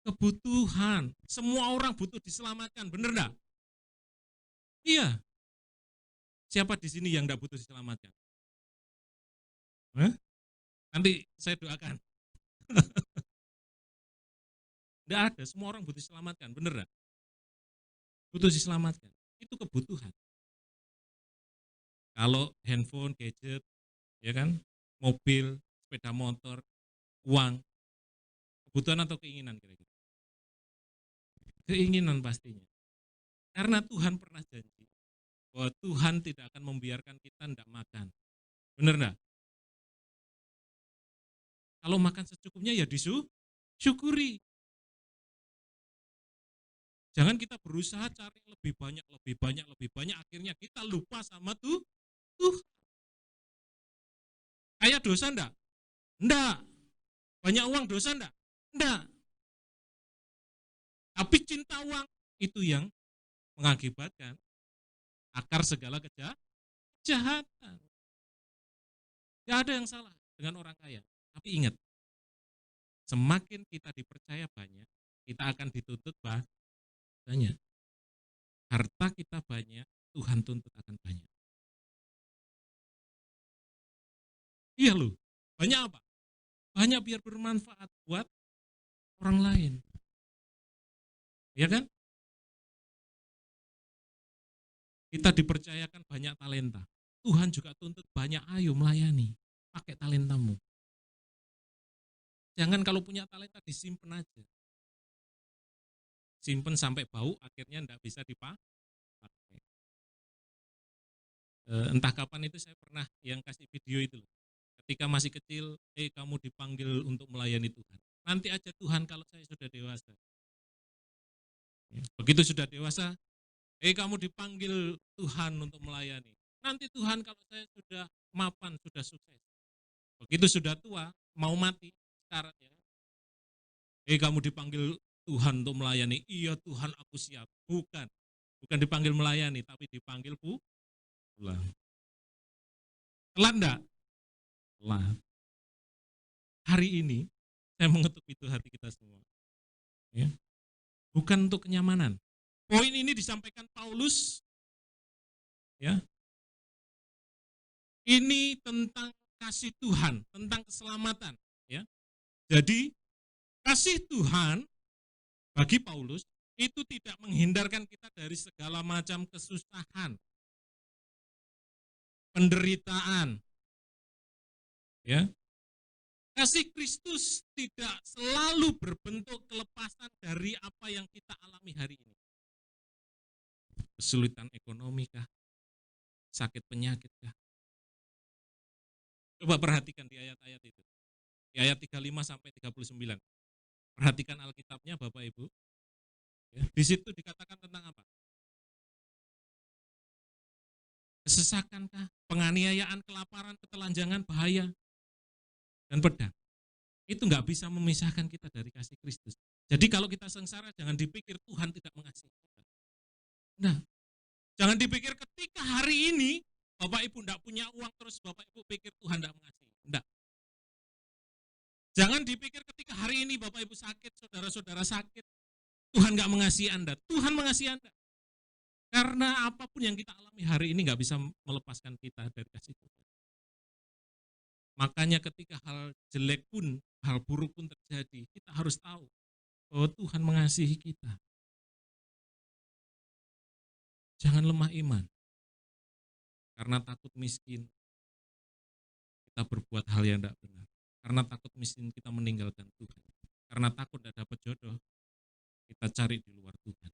Kebutuhan. Semua orang butuh diselamatkan, benar enggak? Iya. Siapa di sini yang enggak butuh diselamatkan? Hah? Nanti saya doakan. Enggak ada, semua orang butuh diselamatkan, benar enggak? Butuh diselamatkan. Itu kebutuhan. Kalau handphone, gadget, ya kan, mobil, sepeda motor, uang, kebutuhan atau keinginan kira-kira? Keinginan pastinya. Karena Tuhan pernah janji bahwa Tuhan tidak akan membiarkan kita tidak makan. Benar enggak? Kalau makan secukupnya ya disyukuri. Jangan kita berusaha cari lebih banyak, lebih banyak, lebih banyak, akhirnya kita lupa sama Tuh. Kaya dosa enggak? Enggak. Banyak uang dosa enggak? Enggak. Tapi cinta uang itu yang mengakibatkan akar segala kejahatan. Tidak ada yang salah dengan orang kaya. Tapi ingat, semakin kita dipercaya banyak, kita akan dituntut banyak. Harta kita banyak, Tuhan tuntut akan banyak. Iya loh, banyak apa? Banyak biar bermanfaat buat orang lain. Ya kan? Kita dipercayakan banyak talenta. Tuhan juga tuntut banyak, ayo melayani. Pakai talentamu. Jangan kalau punya talenta disimpan aja. Simpen sampai bau, akhirnya enggak bisa dipakai. Entah kapan itu saya pernah yang kasih video itu loh. Ketika masih kecil, kamu dipanggil untuk melayani Tuhan. Nanti aja Tuhan kalau saya sudah dewasa. Begitu sudah dewasa, kamu dipanggil Tuhan untuk melayani. Nanti Tuhan kalau saya sudah mapan, sudah sukses. Begitu sudah tua, mau mati, syaratnya. Kamu dipanggil Tuhan untuk melayani. Iya Tuhan, aku siap. Bukan dipanggil melayani, tapi dipanggil pulang. Telat enggak? Telat. Hari ini saya mengetuk pintu hati kita semua. Ya. Bukan untuk kenyamanan. Poin ini disampaikan Paulus, ya. Ini tentang kasih Tuhan, tentang keselamatan, ya. Jadi kasih Tuhan bagi Paulus itu tidak menghindarkan kita dari segala macam kesusahan, penderitaan, ya. Kasih Kristus tidak selalu berbentuk kelepasan dari apa yang kita alami hari ini. Kesulitan ekonomi kah? Sakit penyakit kah? Coba perhatikan di ayat-ayat itu. Di ayat 35 sampai 39. Perhatikan Alkitabnya Bapak Ibu. Ya, di situ dikatakan tentang apa? Kesesakan kah? Penganiayaan, kelaparan, ketelanjangan, bahaya, dan pedang. Itu nggak bisa memisahkan kita dari kasih Kristus. Jadi kalau kita sengsara, jangan dipikir Tuhan tidak mengasihi kita. Nah, jangan dipikir ketika hari ini Bapak Ibu tidak punya uang terus Bapak Ibu pikir Tuhan tidak mengasihi. Tidak. Jangan dipikir ketika hari ini Bapak Ibu sakit, saudara-saudara sakit, Tuhan nggak mengasihi Anda. Tuhan mengasihi Anda. Karena apapun yang kita alami hari ini nggak bisa melepaskan kita dari kasih Tuhan. Makanya ketika hal jelek pun, hal buruk pun terjadi, kita harus tahu bahwa Tuhan mengasihi kita. Jangan lemah iman. Karena takut miskin, kita berbuat hal yang tidak benar. Karena takut miskin, kita meninggalkan Tuhan. Karena takut tidak dapat jodoh, kita cari di luar Tuhan.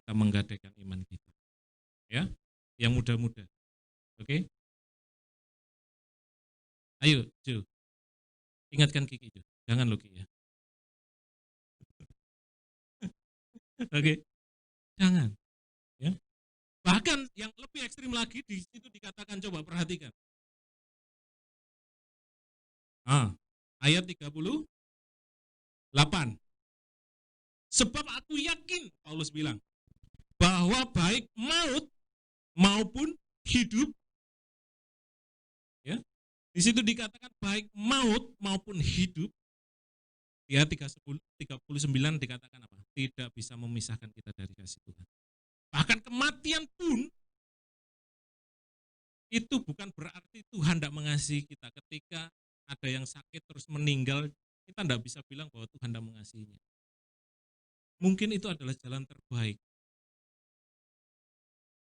Kita menggadaikan iman kita. Ya, yang muda-muda. Oke? Ayo, Ju, ingatkan Kiki, Ju. Jangan lo, Ki, ya. Oke, jangan. Ya. Bahkan yang lebih ekstrim lagi di situ dikatakan, coba perhatikan. Ayat 38. Sebab aku yakin, Paulus bilang, bahwa baik maut maupun hidup, ya. Di situ dikatakan baik maut maupun hidup. Ya, 39 dikatakan apa? Tidak bisa memisahkan kita dari kasih Tuhan. Bahkan kematian pun itu bukan berarti Tuhan tidak mengasihi kita. Ketika ada yang sakit terus meninggal, kita tidak bisa bilang bahwa Tuhan tidak mengasihinya. Mungkin itu adalah jalan terbaik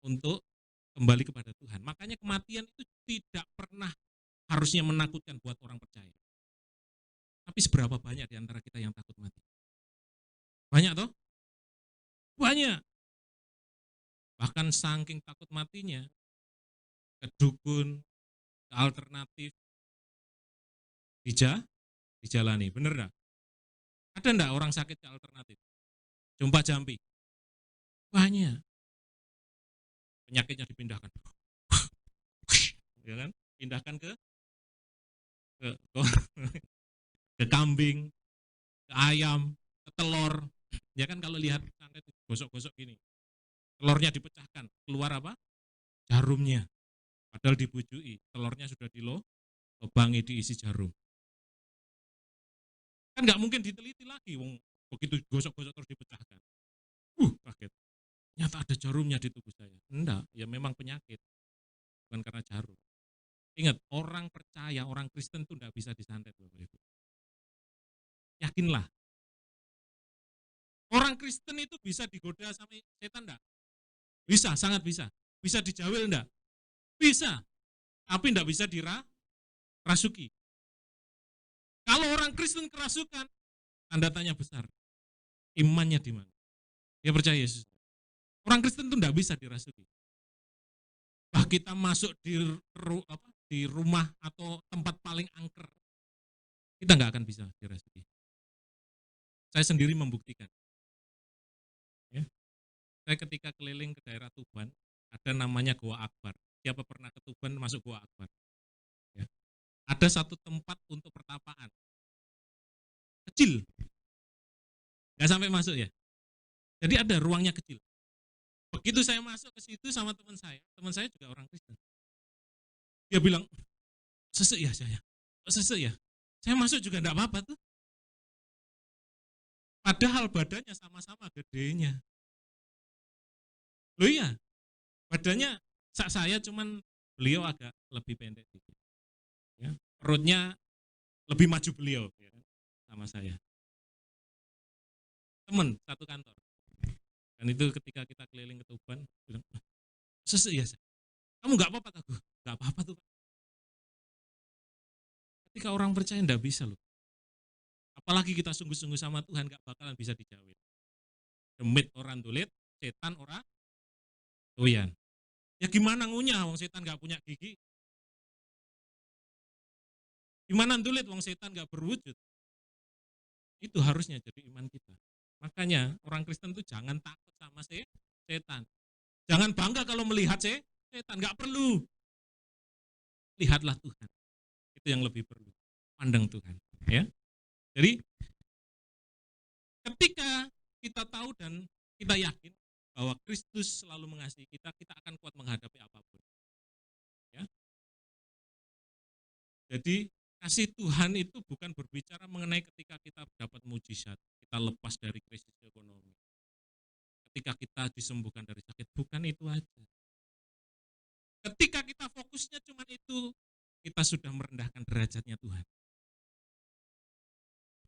untuk kembali kepada Tuhan. Makanya kematian itu tidak pernah harusnya menakutkan buat orang percaya. Tapi seberapa banyak di antara kita yang takut mati? Banyak toh? Banyak. Bahkan saking takut matinya, ke dukun, ke alternatif, dijalani. Bener enggak? Ada enggak orang sakit ke alternatif? Jumpa Jampi? Banyak. Penyakitnya dipindahkan. Ya kan? Pindahkan ke, ke kambing, ke ayam, ke telur. Ya kan kalau lihat santet gosok-gosok gini. Telurnya dipecahkan, keluar apa? Jarumnya. Padahal dibujui, telurnya sudah dilubangi diisi jarum. Kan nggak mungkin diteliti lagi, wong begitu gosok-gosok terus dipecahkan. Kaget. Nyata ada jarumnya di tubuh saya. Enggak, ya memang penyakit, bukan karena jarum. Ingat, orang percaya, orang Kristen itu enggak bisa disantet, Bapak Ibu. Yakinlah. Orang Kristen itu bisa digoda sama setan enggak? Bisa, sangat bisa. Bisa dijawil enggak? Bisa. Tapi enggak bisa dirasuki. Kalau orang Kristen kerasukan, tanda tanya besar. Imannya di mana? Dia percaya Yesus. Orang Kristen itu enggak bisa dirasuki. Bah kita masuk di rumah atau tempat paling angker, kita nggak akan bisa dirasuki. Saya sendiri membuktikan. Ya. Saya ketika keliling ke daerah Tuban, ada namanya Goa Akbar. Siapa pernah ke Tuban masuk Goa Akbar? Ya. Ada satu tempat untuk pertapaan. Kecil. Nggak sampai masuk ya. Jadi ada ruangnya kecil. Begitu saya masuk ke situ sama teman saya juga orang Kristen. Dia bilang, sesek ya saya. Sesek ya. Saya masuk juga enggak apa-apa tuh. Padahal badannya sama-sama gedenya. Loh iya, badannya saya cuman beliau agak lebih pendek dikit. Ya. Perutnya lebih maju beliau ya, sama saya. Teman satu kantor. Dan itu ketika kita keliling ke Tuban, bilang, sesek ya, kamu nggak apa-apa Kak? Nggak apa-apa tuh. Ketika orang percaya nggak bisa loh. Apalagi kita sungguh-sungguh sama Tuhan nggak bakalan bisa dijawab. Demit orang tulit, setan orang doyan. Ya gimana ngunyah wong setan nggak punya gigi? Gimana tulit wong setan nggak berwujud? Itu harusnya jadi iman kita. Makanya orang Kristen itu jangan takut sama setan. Jangan bangga kalau melihat setan, nggak perlu. Lihatlah Tuhan. Itu yang lebih perlu. Pandang Tuhan, ya. Jadi ketika kita tahu dan kita yakin bahwa Kristus selalu mengasihi kita, kita akan kuat menghadapi apapun. Ya. Jadi kasih Tuhan itu bukan berbicara mengenai ketika kita dapat mujizat, kita lepas dari krisis ekonomi, ketika kita disembuhkan dari sakit, bukan itu aja. Ketika kita fokusnya cuma itu, kita sudah merendahkan derajatnya Tuhan.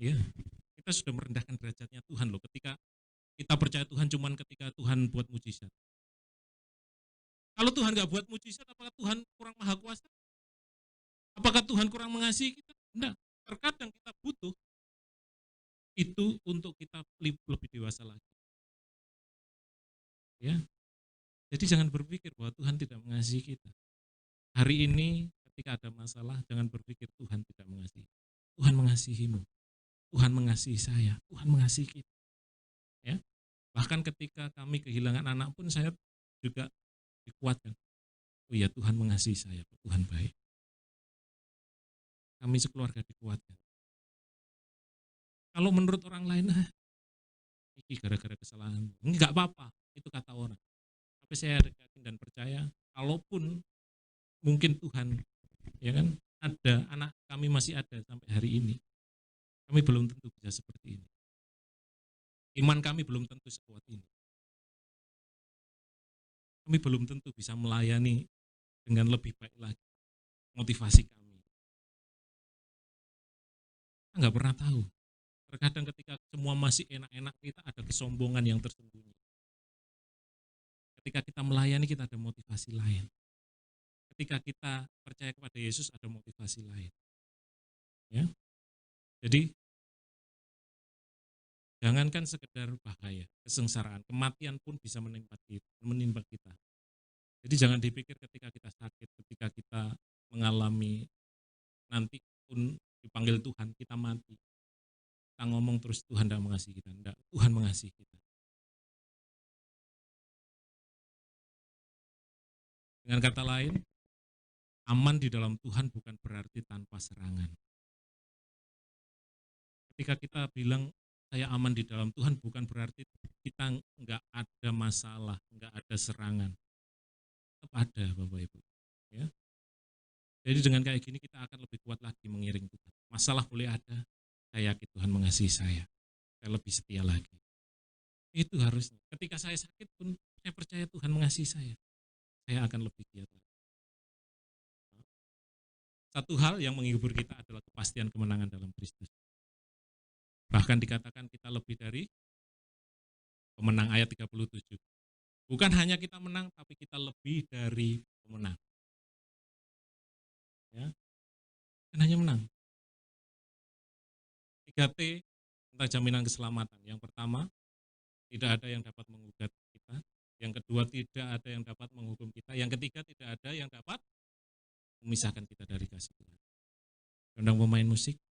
Ya, kita sudah merendahkan derajatnya Tuhan loh. Ketika kita percaya Tuhan cuma ketika Tuhan buat mujizat. Kalau Tuhan nggak buat mujizat, apakah Tuhan kurang maha kuasa? Apakah Tuhan kurang mengasihi kita? Enggak. Terkadang kita butuh itu untuk kita lebih dewasa lagi. Ya. Jadi jangan berpikir bahwa Tuhan tidak mengasihi kita. Hari ini ketika ada masalah jangan berpikir Tuhan tidak mengasihi. Tuhan mengasihimu. Tuhan mengasihi saya. Tuhan mengasihi kita. Ya. Bahkan ketika kami kehilangan anak pun saya juga dikuatkan. Oh ya, Tuhan mengasihi saya, Tuhan baik. Kami sekeluarga dikuatkan. Kalau menurut orang lain, ini gara-gara kesalahan. Enggak apa-apa, itu kata orang. Tapi saya yakin dan percaya, kalaupun mungkin Tuhan, ya kan, ada anak kami masih ada sampai hari ini, kami belum tentu bisa seperti ini. Iman kami belum tentu sekuat ini. Kami belum tentu bisa melayani dengan lebih baik lagi. Motivasi kami. Kita nggak pernah tahu. Terkadang ketika semua masih enak-enak, kita ada kesombongan yang tersembunyi. Ketika kita melayani, kita ada motivasi lain. Ketika kita percaya kepada Yesus, ada motivasi lain. Ya. Jadi, jangankan sekedar bahaya, kesengsaraan, kematian pun bisa menimpa kita. Jadi jangan dipikir ketika kita sakit, ketika kita mengalami nanti pun dipanggil Tuhan, kita mati. Kita ngomong terus Tuhan tidak mengasihi kita. Tidak, Tuhan mengasihi kita. Dengan kata lain, aman di dalam Tuhan bukan berarti tanpa serangan. Ketika kita bilang saya aman di dalam Tuhan bukan berarti kita nggak ada masalah, nggak ada serangan. Tetap ada Bapak Ibu. Ya. Jadi dengan kayak gini kita akan lebih kuat lagi mengiring Tuhan. Masalah boleh ada, saya yakin Tuhan mengasihi saya lebih setia lagi. Itu harusnya. Ketika saya sakit pun saya percaya Tuhan mengasihi saya akan lebih giat lagi. Satu hal yang menghibur kita adalah kepastian kemenangan dalam Kristus. Bahkan dikatakan kita lebih dari pemenang, ayat 37. Bukan hanya kita menang, tapi kita lebih dari pemenang. Ya. Bukan hanya menang. 3T tentang jaminan keselamatan. Yang pertama, tidak ada yang dapat menggugat kita. Yang kedua, tidak ada yang dapat menghukum kita. Yang ketiga, tidak ada yang dapat memisahkan kita dari kasih Tuhan. Undang pemain musik.